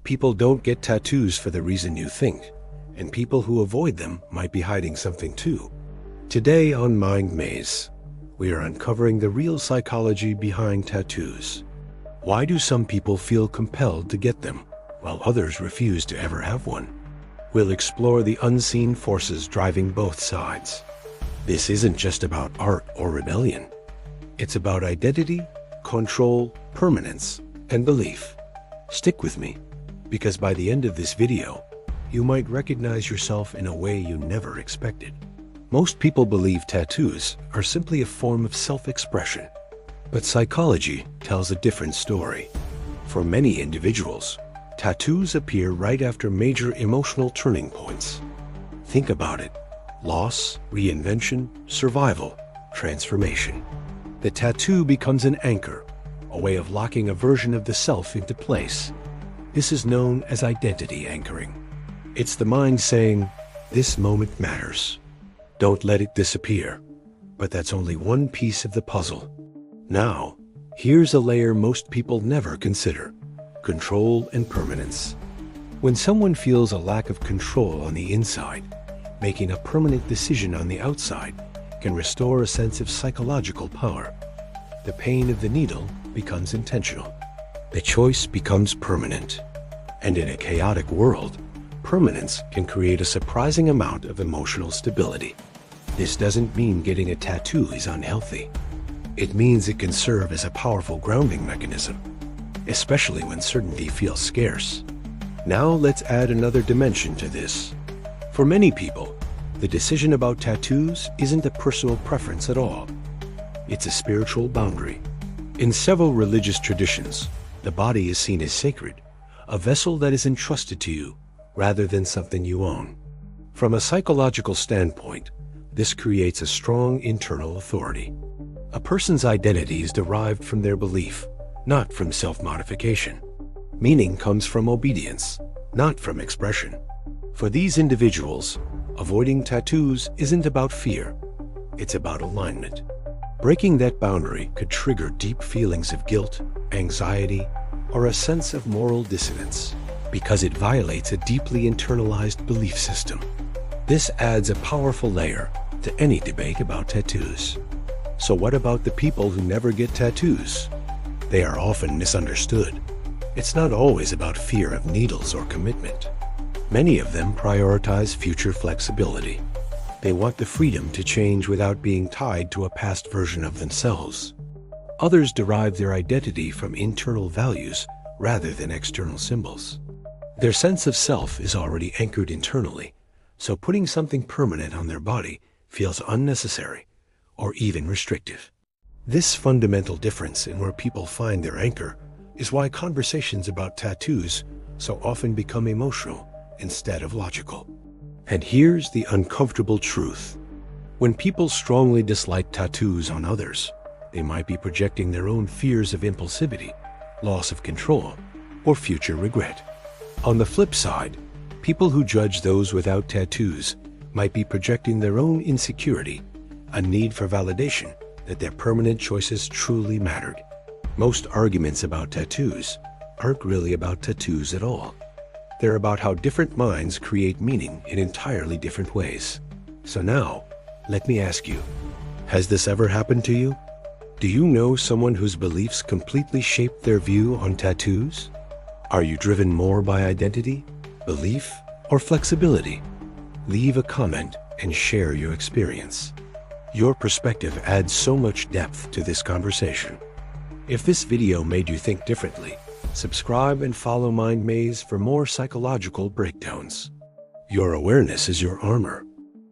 People don't get tattoos for the reason you think, and people who avoid them might be hiding something too. Today on Mind Maze, we are uncovering the real psychology behind tattoos. Why do some people feel compelled to get them, while others refuse to ever have one? We'll explore the unseen forces driving both sides. This isn't just about art or rebellion. It's about identity, control, permanence, and belief. Stick with me, because by the end of this video, you might recognize yourself in a way you never expected. Most people believe tattoos are simply a form of self-expression, but psychology tells a different story. For many individuals, tattoos appear right after major emotional turning points. Think about it: loss, reinvention, survival, transformation. The tattoo becomes an anchor, a way of locking a version of the self into place. This is known as identity anchoring. It's the mind saying, "This moment matters. Don't let it disappear." But that's only one piece of the puzzle. Now, here's a layer most people never consider: control and permanence. When someone feels a lack of control on the inside, making a permanent decision on the outside can restore a sense of psychological power. The pain of the needle becomes intentional. The choice becomes permanent. And in a chaotic world, permanence can create a surprising amount of emotional stability. This doesn't mean getting a tattoo is unhealthy. It means it can serve as a powerful grounding mechanism, especially when certainty feels scarce. Now let's add another dimension to this. For many people, the decision about tattoos isn't a personal preference at all. It's a spiritual boundary. In several religious traditions, the body is seen as sacred, a vessel that is entrusted to you rather than something you own. From a psychological standpoint, this creates a strong internal authority. A person's identity is derived from their belief, not from self-modification. Meaning comes from obedience, not from expression. For these individuals, avoiding tattoos isn't about fear, it's about alignment. Breaking that boundary could trigger deep feelings of guilt, anxiety, or a sense of moral dissonance, because it violates a deeply internalized belief system. This adds a powerful layer to any debate about tattoos. So what about the people who never get tattoos? They are often misunderstood. It's not always about fear of needles or commitment. Many of them prioritize future flexibility. They want the freedom to change without being tied to a past version of themselves. Others derive their identity from internal values rather than external symbols. Their sense of self is already anchored internally, so putting something permanent on their body feels unnecessary or even restrictive. This fundamental difference in where people find their anchor is why conversations about tattoos so often become emotional instead of logical. And here's the uncomfortable truth. When people strongly dislike tattoos on others, they might be projecting their own fears of impulsivity, loss of control, or future regret. On the flip side, people who judge those without tattoos might be projecting their own insecurity, a need for validation that their permanent choices truly mattered. Most arguments about tattoos aren't really about tattoos at all. They're about how different minds create meaning in entirely different ways. So now, let me ask you, has this ever happened to you? Do you know someone whose beliefs completely shaped their view on tattoos? Are you driven more by identity, belief, or flexibility? Leave a comment and share your experience. Your perspective adds so much depth to this conversation. If this video made you think differently, subscribe and follow Mind Maze for more psychological breakdowns. Your awareness is your armor,